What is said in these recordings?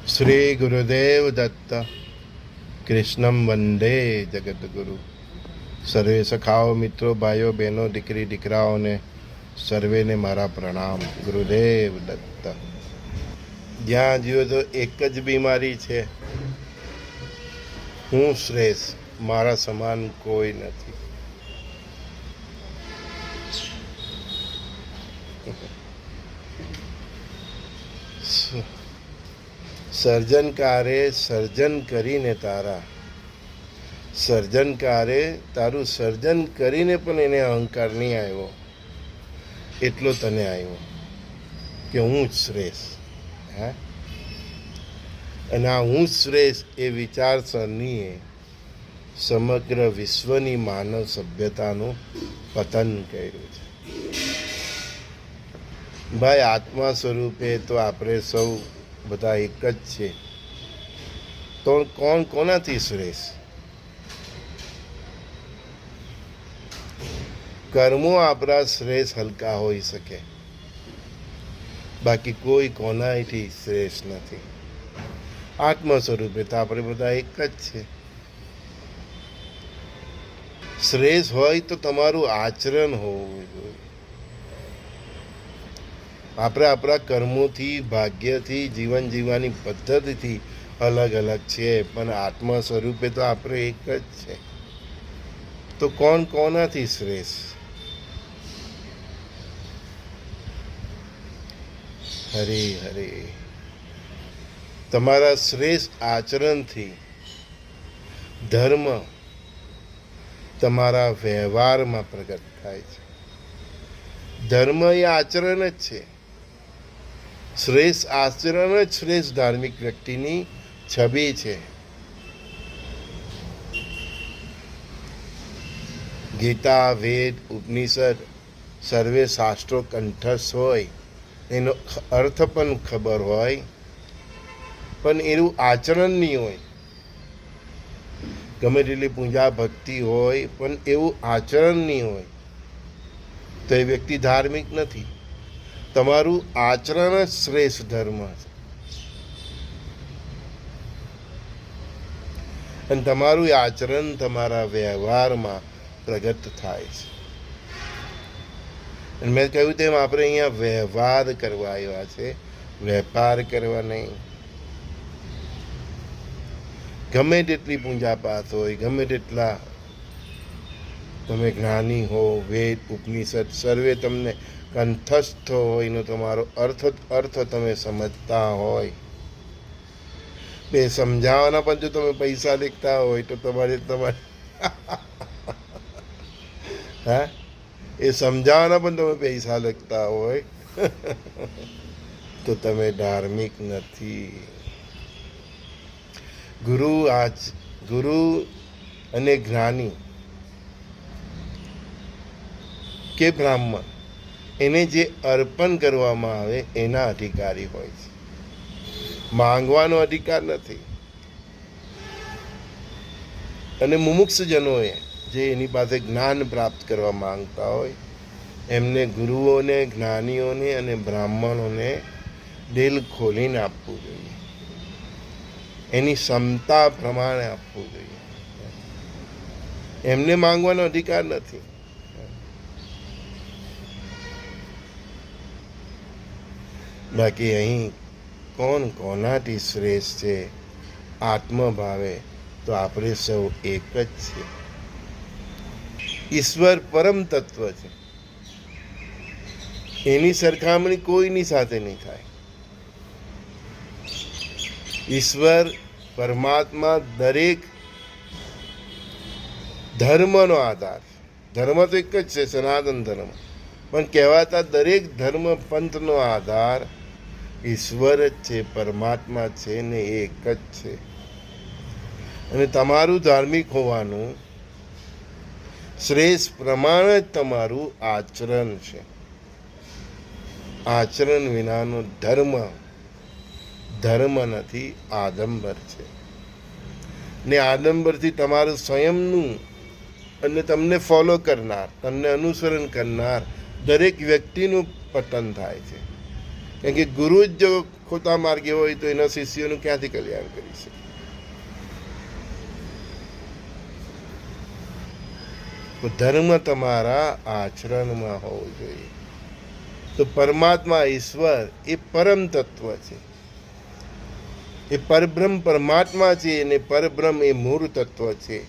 શ્રી ગુરુદેવ દત્ત કૃષ્ણમ વંદે જગદગુરુ. સર્વે સખાઓ, મિત્રો, ભાઈઓ, બહેનો, દીકરી દીકરાઓને સર્વેને મારા પ્રણામ. ગુરુદેવ દત્ત. જ્યાં જુઓ તો એક જ બીમારી છે, હું શ્રેષ્ઠ, મારા સમાન કોઈ નથી. સર્જનકારે સર્જન કરીને સર્જનકારે તારું સર્જન કરીને પણ એને અહંકાર નહીં આવ્યો, એટલો તને આવ્યો કે હું જ શ્રેષ્ઠ. હા, અને આ હું જ શ્રેષ્ઠ એ વિચારસરણીએ સમગ્ર વિશ્વની માનવ સભ્યતાનું પતન કર્યું છે. ભાઈ, આત્મા સ્વરૂપે તો આપણે સૌ બધા એક જ છે. તો કોણ કોનાથી શ્રેષ્ઠ? કર્મો આપણા શ્રેષ્ઠ હલકા હોઈ શકે, બાકી કોઈ કોનાથી શ્રેષ્ઠ નથી. આત્મ સ્વરૂપે તો આપણે બધા એક જ છે. શ્રેષ્ઠ હોય તો તમારું આચરણ હોવું જોઈએ. આપણે આપણા કર્મોથી, ભાગ્યથી, જીવન જીવવાની પદ્ધતિથી અલગ અલગ છે, પણ આત્મ સ્વરૂપે તો આપણે એક જ છે. તો કોણ કોનાથી શ્રેષ્ઠ? હરે હરે. તમારા શ્રેષ્ઠ આચરણથી ધર્મ તમારા વ્યવહારમાં પ્રગટ થાય છે. ધર્મ એ આચરણ જ છે. શ્રેષ્ઠ આચરણ જ શ્રેષ્ઠ ધાર્મિક વ્યક્તિની છબી છે. ગીતા, વેદ, ઉપનિષદ સર્વે શાસ્ત્રો કંઠસ્થ હોય, એનો અર્થ પણ ખબર હોય, પણ એનું આચરણ નહીં હોય. ગમે તેટલી પૂજા ભક્તિ હોય, પણ એવું આચરણ નહીં હોય, તો એ વ્યક્તિ ધાર્મિક નથી. તમારું આચરણ જ શ્રેષ્ઠ ધર્મ છે. અને તમારું આચરણ તમારા વ્યવહારમાં પ્રગટ થાય છે. અને મેં કહ્યું તેમ આપણે અહીંયા વ્યવહાર કરવા આવ્યા છે, વેપાર કરવા નહીં. ગમે તેટલી પૂજા પાઠ હોય, ગમે તેટલા તમે જ્ઞાની હો, વેદ ઉપનિષદ સર્વે તમને કંઠસ્થ હોય, એનો તમારો અર્થ તમે સમજતા હોય, બે સમજાવવાના પણ જો તમે પૈસા લેખતા હોય તો તમારે હા, એ સમજાવવાના પણ તમે પૈસા લખતા હોય તો તમે ધાર્મિક નથી. ગુરુ અને જ્ઞાની કે બ્રાહ્મણ, એને જે અર્પણ કરવામાં આવે એના અધિકારી હોય છે. માંગવાનો અધિકાર નથી. અને મુમુક્ષજનોએ જે એની પાસે જ્ઞાન પ્રાપ્ત કરવા માંગતા હોય, એમને ગુરુઓને, જ્ઞાનીઓને અને બ્રાહ્મણોને દિલ ખોલીને આપવું જોઈએ. એની ક્ષમતા પ્રમાણે આપવું જોઈએ. એમને માંગવાનો અધિકાર નથી. બાકી અહીં કોણ કોનાથી શ્રેષ્ઠ છે? આત્મભાવે તો આપણે સૌ એક જ છે. ઈશ્વર પરમ તત્વ છે. એની સરખામણી કોઈની સાથે નહીં થાય. ઈશ્વર પરમાત્મા દરેક ધર્મનો આધાર. ધર્મ તો એક જ છે, સનાતન ધર્મ, પણ કહેવાતા દરેક ધર્મ પંથનો આધાર ઈશ્વર જ છે, પરમાત્મા છે ને એ એક જ છે. અને તમારું ધાર્મિક હોવાનું શ્રેષ્ઠ પ્રમાણ જ તમારું આચરણ છે. આચરણ વિનાનો ધર્મ નથી, આડંબર છે. ને આડંબરથી તમારું સ્વયંનું અને તમને ફોલો કરનાર, તમને અનુસરણ કરનાર દરેક વ્યક્તિનું પતન થાય છે. કારણ કે ગુરુ જ જો ખોટા માર્ગે હોય તો એના શિષ્યોનું ક્યાંથી કલ્યાણ કરી શકે? તો ધર્મ તમારા આચરણમાં હોવો જોઈએ. તો પરમાત્મા ઈશ્વર એ પરમ તત્વ છે, એ પરબ્રહ્મ પરમાત્મા છે, અને પરબ્રહ્મ એ મૂળ તત્વ છે,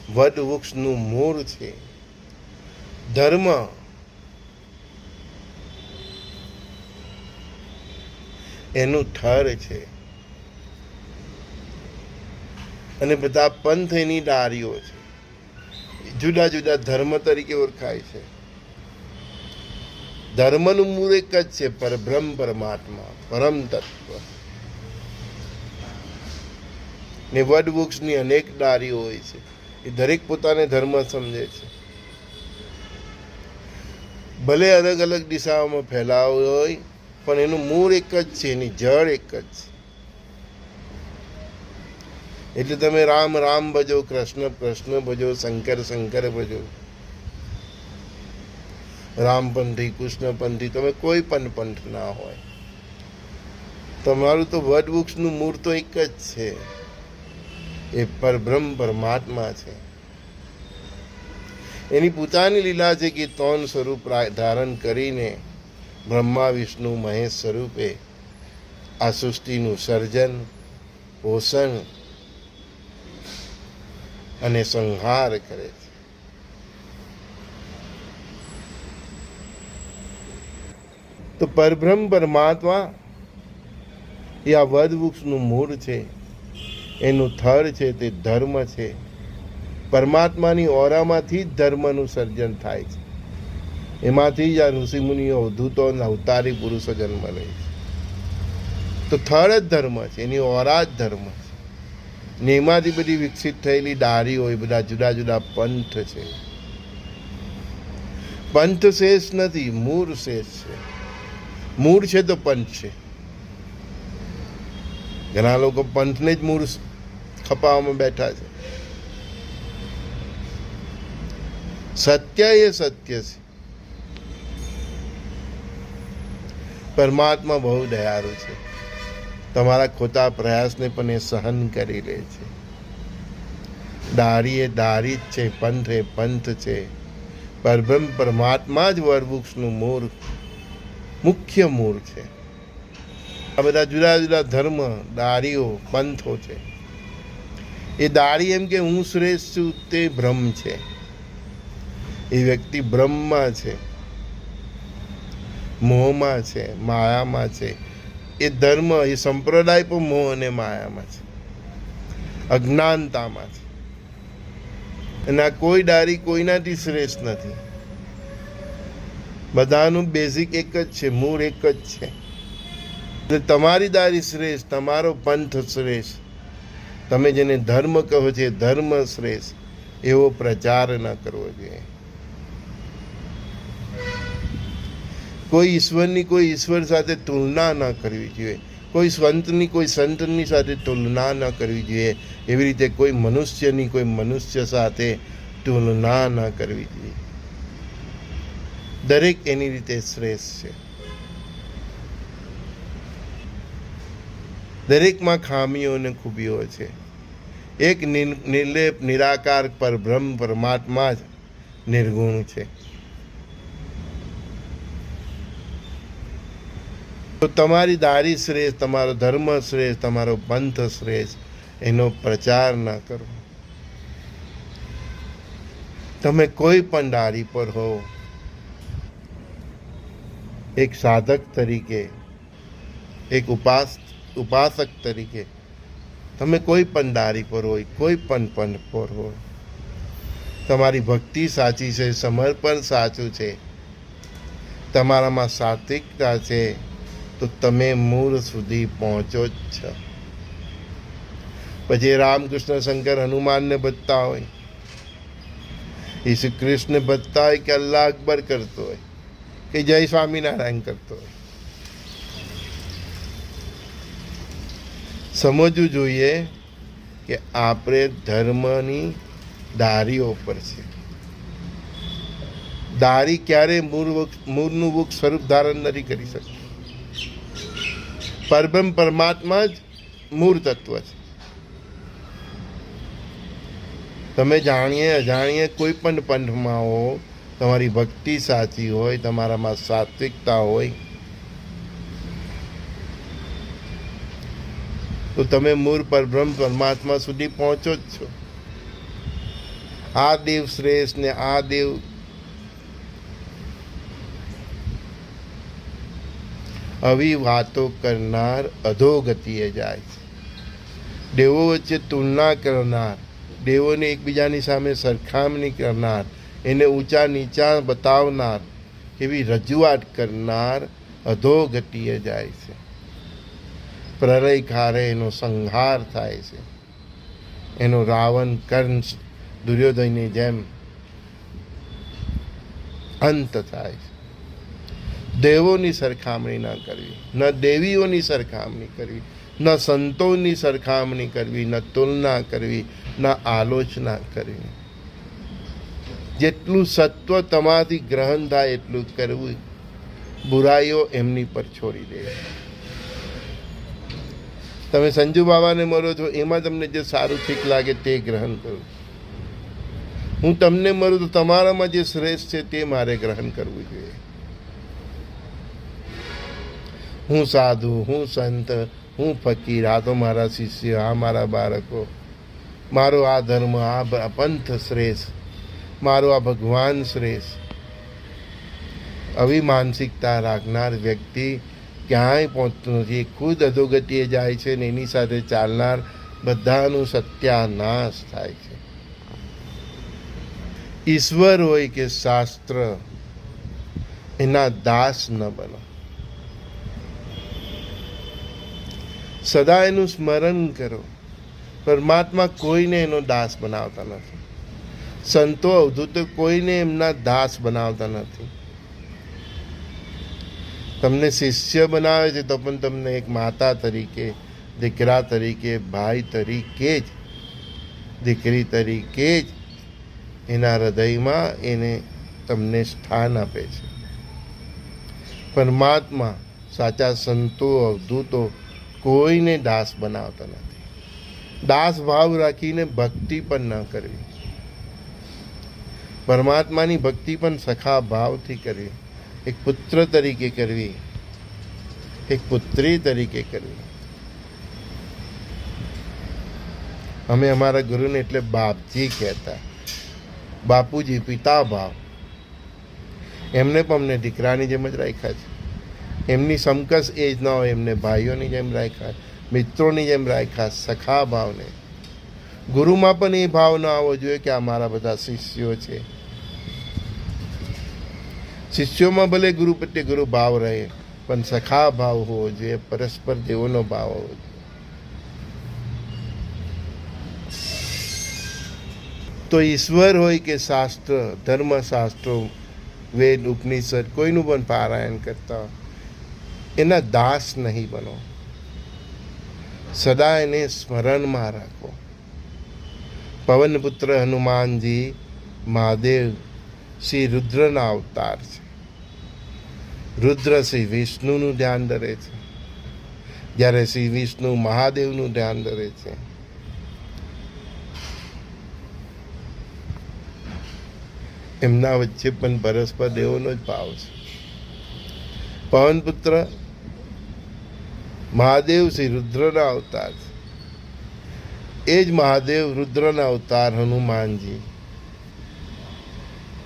વડ વૃક્ષનું મૂળ છે. ધર્મ એનું થર છે, અને બધા પંથ એની ડાળીઓ છે. જુદા જુદા ધર્મ તરીકે ઓળખાય છે. ધર્મનું મૂળ એક જ છે, પરબ્રહ્મ પરમાત્મા, પરમ તત્વ. ને વડવૃક્ષની અનેક ડાળીઓ હોય છે, એ દરેક પોતાને ધર્મ સમજે છે. ભલે અલગ અલગ દિશાઓમાં ફેલાવો હોય, પણ એનું મૂળ એક જ છે, એની જળ એક જ છે. એટલે તમે રામ રામ ભજો, કૃષ્ણ કૃષ્ણ ભજો, શંકર શંકર ભજો, રામપંથી કૃષ્ણપંથી, તમે કોઈ પણ પંથ ના હોય, તમારું તો વડવૃક્ષનું મૂળ તો એક જ છે, એ પરબ્રહ્મ પરમાત્મા છે. એની પોતાની લીલા છે કે 3 સ્વરૂપ ધારણ કરીને બ્રહ્મા વિષ્ણુ મહેશ સ્વરૂપે આ સૃષ્ટિનું સર્જન, પોષણ અને સંહાર કરે છે. તો પરબ્રહ્મ પરમાત્મા એ આ વડવૃક્ષનું મૂળ છે, એનું થર છે, તે ધર્મ છે. પરમાત્માની ઓરામાંથી જ ધર્મનું સર્જન થાય છે. એમાંથી જ આ ઋષિમુનિઓ, અવધૂતો અને અવતારી પુરુષો જન્મ લે છે. તો થર જ ધર્મ છે, એની ઓરા જ ધર્મ છે. ને એમાંથી બધી વિકસિત થયેલી ડાળીઓ, એ બધા જુદા જુદા પંથ છે. પંથ શેષ નથી, મૂળ શેષ છે. મૂળ છે તો પંથ છે. ઘણા લોકો પંથને જ મૂળ ખપાવવામાં બેઠા છે. સત્ય એ સત્ય છે. પરમાત્મા બહુ દયાળુ છે. તમારા ખોટા પ્રયાસને પણ એ સહન કરી લે છે. ડાળી એ ડાળી જ છે, પંથ એ પંથ છે. પરબ્રહ્મ પરમાત્મા જ વડવૃક્ષનું મૂળ, મુખ્ય મૂળ છે. આ બધા જુદા જુદા ધર્મ, ડાળીઓ, પંથો છે. એ ડાળી એમ કે હું શ્રેષ્ઠ છું તે ભ્રમ છે. એ વ્યક્તિ બ્રહ્મમાં છે, મોહમાં છે, માયામાં છે. એ ધર્મ, એ સંપ્રદાય પણ મોહ અને માયામાં છે, અજ્ઞાનતામાં છે. અને આ કોઈ ડાળી કોઈનાથી શ્રેષ્ઠ નથી. બધાનું બેઝિક એક જ છે, મૂળ એક જ છે. એટલે તમારી ડાળી શ્રેષ્ઠ, તમારો પંથ શ્રેષ્ઠ, તમે જેને ધર્મ કહો છો ધર્મ શ્રેષ્ઠ, એવો પ્રચાર ન કરવો જોઈએ. કોઈ ઈશ્વરની કોઈ ઈશ્વર સાથે તુલના ન કરવી જોઈએ. કોઈ સંતની કોઈ સંતની સાથે તુલના ન કરવી જોઈએ. એવી રીતે કોઈ મનુષ્યની કોઈ મનુષ્ય સાથે તુલના ન કરવી જોઈએ. દરેક એની રીતે શ્રેષ્ઠ છે. દરેકમાં ખામીઓ અને ખૂબીઓ છે. એક નિર્લેપ નિરાકાર પરબ્રહ્મ પરમાત્મા જ નિર્ગુણ છે. તો તમારી ડાળી શ્રેષ્ઠ, તમારો ધર્મ શ્રેષ્ઠ, તમારો પંથ શ્રેષ્ઠ, એનો પ્રચાર ન કરો. તમે કોઈ પણ ડાળી પર હો, એક સાધક તરીકે, એક ઉપાસક તરીકે, તમે કોઈ પણ ડાળી પર હોય, કોઈ પણ પંથ પર હોય, તમારી ભક્તિ સાચી છે, સમર્પણ સાચું છે, તમારામાં સાત્વિકતા છે, તો તમે મૂળ સુધી પહોંચો જ છો. પછી રામકૃષ્ણ શંકર હનુમાનને ભજતા હોય, ઈસુ કૃષ્ણ ભજતા હોય, કે અલ્લાહ અકબર કરતો હોય, કે જય સ્વામિનારાયણ કરતો હોય, સમજવું જોઈએ કે આપણે ધર્મની ડાળીઓ પર છે. ડાળી ક્યારે મૂળનું વૃક્ષ સ્વરૂપ ધારણ નથી કરી શકતી. પરબ્રહ્મ પરમાત્મા જ મૂળ તત્વ છે. તમે જાણીએ અજાણીએ કોઈ પણ પંથમાં હો, તમારી ભક્તિ સાચી હોય, તમારામાં સાત્વિકતા હોય, તો તમે મૂળ પરબ્રહ્મ પરમાત્મા સુધી પહોંચો જ છો. આ દેવ શ્રેષ્ઠ ને આ દેવ આવી વાતો કરનાર અધોગતિએ જાય છે. દેવો વચ્ચે તુલના કરનાર, દેવોને એકબીજાની સામે સરખામણી કરનાર, એને ઊંચા નીચા બતાવનાર, એવી રજૂઆત કરનાર અધોગતિએ જાય છે. પ્રલય કાળે એનો સંહાર થાય છે. એનો રાવણ કંસ દુર્યોધનની જેમ અંત થાય છે. દેવોની સરખામણી ન કરવી, ન દેવીઓની સરખામણી કરવી, ન સંતોની સરખામણી કરવી, ન તુલના કરવી, ન આલોચના કરવી. જેટલું સત્વ તમારાથી ગ્રહણ થાય એટલું કરવું. બુરાઈઓ એમની પર છોડી દેવી. તમે સંજુ બાબાને મળો છો, એમાં તમને જે સારું ઠીક લાગે તે ગ્રહણ કરો. હું તમને મળું તો તમારામાં જે શ્રેષ્ઠ છે તે મારે ગ્રહણ કરવું જોઈએ. હું સાધુ, હું સંત, હું ફકીર, આ તો મારા શિષ્ય, આ મારા બાળકો, મારો આ ધર્મ, આ પંથ શ્રેષ્ઠ, મારો આ ભગવાન શ્રેષ્ઠ. આવી માનસિકતા રાખનાર વ્યક્તિ ક્યાંય પહોંચતું નથી. ખુદ અધોગતિએ જાય છે ને એની સાથે ચાલનાર બધાનું સત્યાનાશ થાય છે. ઈશ્વર હોય કે શાસ્ત્ર, એના દાસ ન બનો. સદા એનું સ્મરણ કરો. પરમાત્મા કોઈને એનો દાસ બનાવતા નથી. સંતો અવધૂતો કોઈને એમના દાસ બનાવતા નથી. તમને શિષ્ય બનાવે છે તો પણ તમને એક માતા તરીકે, દીકરા તરીકે, ભાઈ તરીકે જ, દીકરી તરીકે જ એના હૃદયમાં એને તમને સ્થાન આપે છે. પરમાત્મા, સાચા સંતો, અવધૂતો કોઈને દાસ બનાવતા નથી. દાસ ભાવ રાખીને ભક્તિ પણ ન કરવી. પરમાત્માની ભક્તિ પણ સખા ભાવથી કરવી. એક પુત્ર તરીકે કરવી, એક પુત્રી તરીકે કરવી. અમે અમારા ગુરુને એટલે બાપજી કહેતા. બાપુજી, પિતા ભાવ. એમને પણ અમને દીકરાની જેમ જ રાખ્યા છે. એમની સમકસ એજ ન હોય, એમને ભાઈઓની જેમ રાખ્યા, મિત્રોની જેમ રાખ્યા, સખા ભાવને. ગુરુમાં પણ એ ભાવ ન આવવો જોઈએ કે આ મારા બધા શિષ્યો છે. શિષ્યોમાં ભલે ગુરુ પ્રત્યે ગુરુ ભાવ રહે, પણ સખા ભાવ હોવો જોઈએ, પરસ્પર દેવોનો ભાવ હોવો જોઈએ. તો ઈશ્વર હોય કે શાસ્ત્ર, ધર્મશાસ્ત્રો, વેદ, ઉપનિષદ, કોઈનું પણ પારાયણ કરતા એના દાસ નહીં બનો. સદા એને સ્મરણમાં રાખો. પવનપુત્ર હનુમાનજી મહાદેવ શ્રી રુદ્રના અવતાર છે. રુદ્ર શ્રી વિષ્ણુનું ધ્યાન ધરે છે, જ્યારે શ્રી વિષ્ણુ મહાદેવનું ધ્યાન ધરે છે. એમના વચ્ચે પણ પરસ્પર દેવોનો જ ભાવ છે. પવનપુત્ર મહાદેવ શ્રી રુદ્રના અવતાર છે. એ જ મહાદેવ રુદ્રના અવતાર હનુમાનજી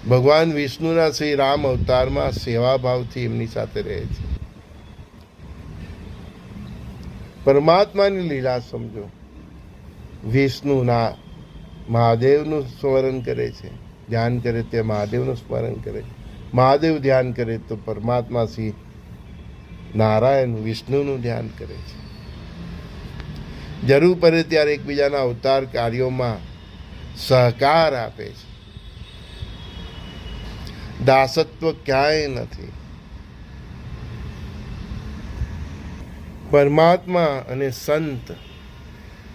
ભગવાન વિષ્ણુના શ્રી રામ અવતારમાં સેવાભાવથી એમની સાથે રહે છે. પરમાત્માની લીલા સમજો. વિષ્ણુના મહાદેવનું સ્મરણ કરે છે, ધ્યાન કરે તે મહાદેવનું સ્મરણ કરે. મહાદેવ ધ્યાન કરે તો પરમાત્મા શ્રી નારાયણ વિષ્ણુનું ધ્યાન કરે છે. જરૂર પડે ત્યારે એકબીજાના અવતાર કાર્યોમાં સહકાર આપે છે. દાસત્વ ક્યાંય નથી. પરમાત્મા અને સંત,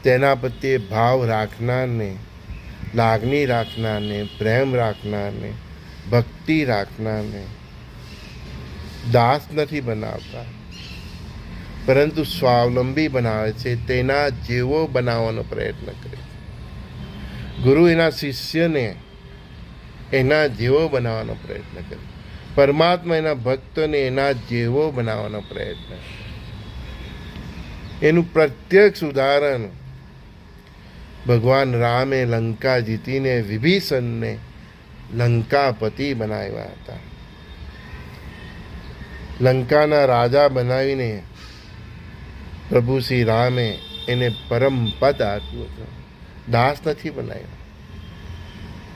તેના પ્રત્યે ભાવ રાખનારને, લાગણી રાખનારને, પ્રેમ રાખનારને, ભક્તિ રાખનારને દાસ નથી બનાવતા. પરંતુ સ્વાવલંબી બનાવે છે, તેના જેવો બનાવવાનો પ્રયત્ન કરે છે. ગુરુ એના શિષ્યને એના જેવો બનાવવાનો પ્રયત્ન કરે. પરમાત્મા એના ભક્તોને એના જેવો બનાવવાનો પ્રયત્ન કરે. એનું પ્રત્યક્ષ ઉદાહરણ ભગવાન રામે લંકા જીતીને વિભીષણને લંકાપતિ બનાવ્યા હતા. લંકાના રાજા બનાવીને પ્રભુ શ્રી રામે એને પરમ પદ આપ્યું હતું. દાસ નથી બનાવ્યો.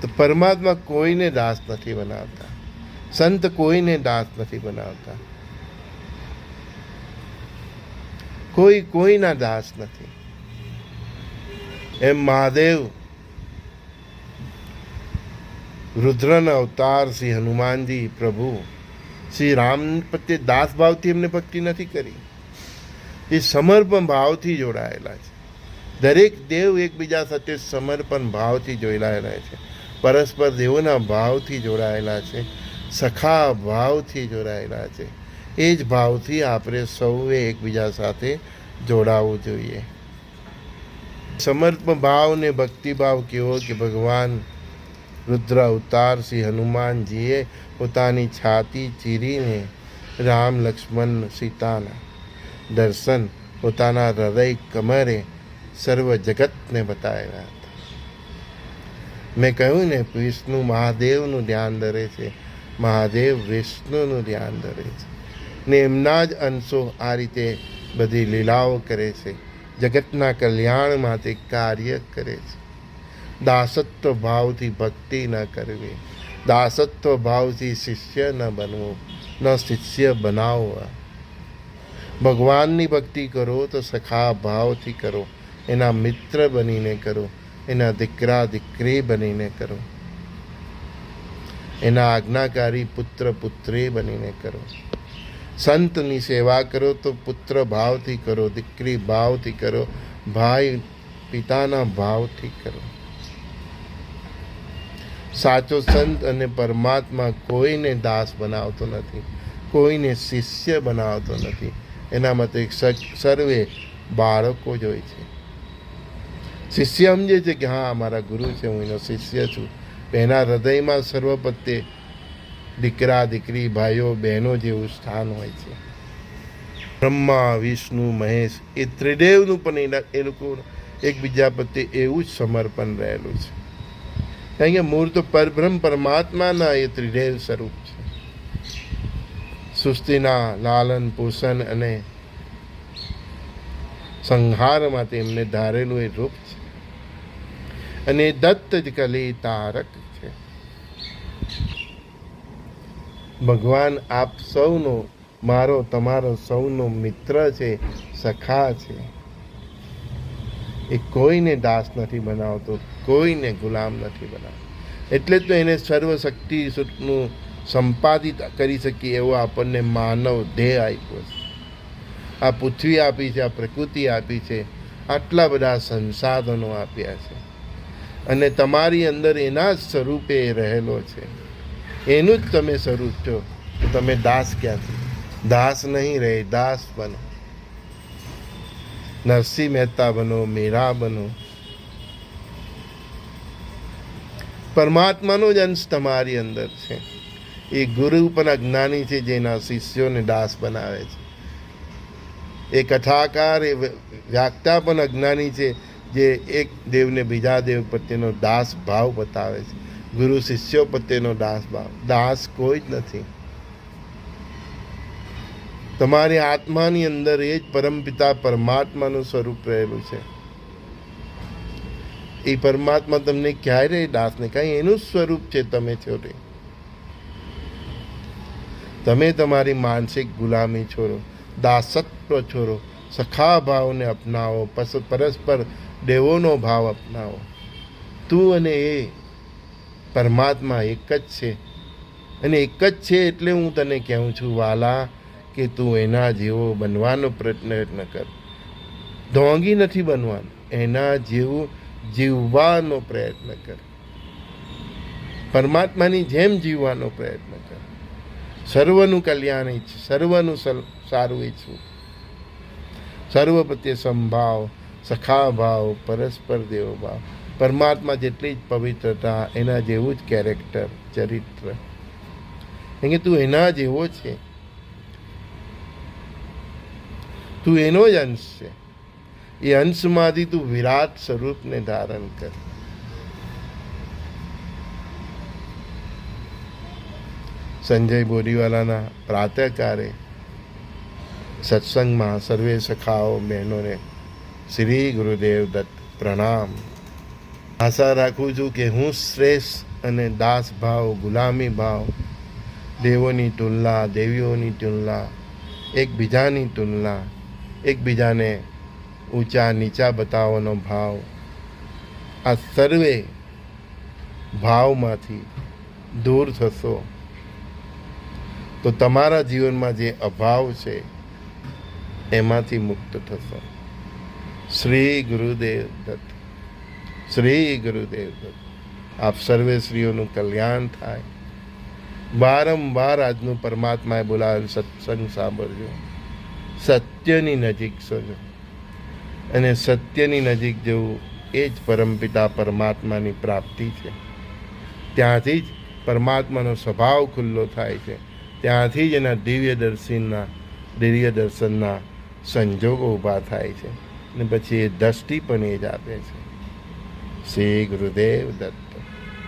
તો પરમાત્મા કોઈને દાસ નથી બનાવતા. સંત કોઈને દાસ નથી બનાવતા. કોઈ કોઈના દાસ નથી. એમ મહાદેવ રુદ્રના અવતાર શ્રી હનુમાનજી પ્રભુ શ્રી રામ પ્રત્યે દાસ ભાવથી એમને ભક્તિ નથી કરી. એ સમર્પણ ભાવથી જોડાયેલા છે. દરેક દેવ એકબીજા સાથે સમર્પણ ભાવથી જોડાયેલા છે. પરસ્પર દેવોના ભાવથી જોડાયેલા છે. સખા ભાવથી જોડાયેલા છે. એ જ ભાવથી આપણે સૌએ એકબીજા સાથે જોડાવવું જોઈએ. સમર્પણ ભાવ ને ભક્તિભાવ કેવો કે ભગવાન રુદ્ર અવતાર શ્રી હનુમાનજીએ પોતાની છાતી ચીરીને રામ લક્ષ્મણ સીતાના દર્શન પોતાના હૃદય કમરે સર્વ જગતને બતાવ્યા હતા. મેં કહ્યું ને, વિષ્ણુ મહાદેવનું ધ્યાન ધરે છે, મહાદેવ વિષ્ણુનું ધ્યાન ધરે છે ને એમના જ અંશો આ રીતે બધી લીલાઓ કરે છે. જગતના કલ્યાણ માટે કાર્ય કરે છે. દાસત્વ ભાવથી ભક્તિ ન કરવી, દાસત્વ ભાવથી શિષ્ય ન બનવું, ન શિષ્ય બનાવવા. ભગવાનની ભક્તિ કરો તો સખા ભાવથી કરો, એના મિત્ર બનીને કરો, એના દીકરા દીકરી બનીને કરો, એના આજ્ઞાકારી પુત્ર પુત્રી બનીને કરો. સંતની સેવા કરો તો પુત્ર ભાવથી કરો, દીકરી ભાવથી કરો, ભાઈ પિતાના ભાવથી કરો. સાચો સંત અને પરમાત્મા કોઈને દાસ બનાવતો નથી, કોઈને શિષ્ય બનાવતો નથી. એના માટે સર્વે બાળકો જ હોય છે. શિષ્ય સમજે છે કે હા મારા ગુરુ છે, હું એનો શિષ્ય છું. એના હૃદયમાં સર્વ પ્રત્યે દીકરા દીકરી ભાઈઓ બહેનો જેવું સ્થાન હોય છે. બ્રહ્મા વિષ્ણુ મહેશ એ ત્રિદેવનું પણ એ લોકો એકબીજા પ્રત્યે એવું જ સમર્પણ રહેલું છે. કારણ કે મૂળ તો પરબ્રહ્મ પરમાત્માના એ ત્રિદેવ સ્વરૂપ છે. સૃષ્ટિના લાલન પોષણ અને સંહાર માટે એમને ધારેલું એ રૂપ છે. અને દત્ત જ કલી તારક છે. ભગવાન આપ સૌનો, મારો તમારો સૌનો મિત્ર છે, સખા છે. એ કોઈને દાસ નથી બનાવતો, કોઈને ગુલામ નથી બનાવતો. એટલે તો એને સર્વશક્તિનું સંપાદિત કરી શકીએ એવો આપણને માનવ દેહ આપ્યો છે. આ પૃથ્વી આપી છે, આ પ્રકૃતિ આપી છે, આટલા બધા સંસાધનો આપ્યા છે. અને તમારી અંદર એના જ સ્વરૂપે રહેલો છે. એનું જ તમે સ્વરૂપ છો. તો તમે દાસ ક્યાંથી? દાસ નહીં રહે, દાસ બનો. નરસિંહ મહેતા બનો, મીરા બનો. પરમાત્માનો જ અંશ તમારી અંદર છે. એ ગુરુ પણ અજ્ઞાની છે, જેના શિષ્યોને દાસ બનાવે છે. એ કથાકાર, એ વ્યાખ્યા પણ અજ્ઞાની છે, જે એક દેવને બીજા દેવ પ્રત્યેનો દાસ ભાવ બતાવે છે. ગુરુ શિષ્યો પ્રત્યેનો દાસ ભાવ. દાસ કોઈ જ નથી. તમારી આત્માની અંદર એ જ પરમપિતા પરમાત્માનું સ્વરૂપ રહેલું છે. એ પરમાત્મા તમને ક્યારે દાસ નહીં, કાંઈ એનું સ્વરૂપ છે. તમે છો તે. તમે તમારી માનસિક ગુલામી છોડો, દાસત્વ છોડો, સખા ભાવને અપનાવો, પરસ્પર દેવોનો ભાવ અપનાવો. તું અને એ પરમાત્મા એક જ છે. અને એક જ છે એટલે હું તને કહું છું વાલા, કે તું એના જેવો બનવાનો પ્રયત્ન કર. ઢોંગી નથી બનવાનું, એના જેવું જીવવાનો પ્રયત્ન કર. પરમાત્માની જેમ જીવવાનો પ્રયત્ન કર. સર્વનું કલ્યાણ ઈચ્છ, સર્વનું સારું ઈચ્છવું. સર્વ પ્રત્યે સંભાવ, સખા ભાવ, પરસ્પર દેવો ભાવ. પરમાત્મા જેટલી જ પવિત્રતા, એના જેવું જ કેરેક્ટર, ચરિત્ર. કેમ કે તું એના જેવો છે, તું એનો જ અંશ છે. એ અંશમાંથી તું વિરાટ સ્વરૂપને ધારણ કર. સંજય બોરીવાલાના પ્રાતઃકારે સત્સંગમાં સર્વે સખાઓ બહેનોને શ્રી ગુરુદેવ દત્ત પ્રણામ. આશા રાખું છું કે હું શ્રેષ્ઠ અને દાસ ભાવ, ગુલામી ભાવ, દેવોની તુલના, દેવીઓની તુલના, એકબીજાની તુલના, એકબીજાને ઊંચા નીચા બતાવવાનો ભાવ, આ સર્વે ભાવમાંથી દૂર થશો તો તમારા જીવનમાં જે અભાવ છે એમાંથી મુક્ત થશો. શ્રી ગુરુદેવ દત્ત, શ્રી ગુરુદેવ દત્ત. આપ સર્વે શ્રીઓનું કલ્યાણ થાય. વારંવાર આજનું પરમાત્માએ બોલાવેલ સત્સંગ સાંભળજો. સત્યની નજીક સજો, અને સત્યની નજીક જવું એ જ પરમપિતા પરમાત્માની પ્રાપ્તિ છે. ત્યાંથી જ પરમાત્માનો સ્વભાવ ખુલ્લો થાય છે. ત્યાંથી જ એના દિવ્ય દર્શનના સંજોગો ઊભા થાય છે, અને પછી એ દ્રષ્ટિ પણ એ જ આપે છે. શ્રી ગુરુદેવ દત્ત.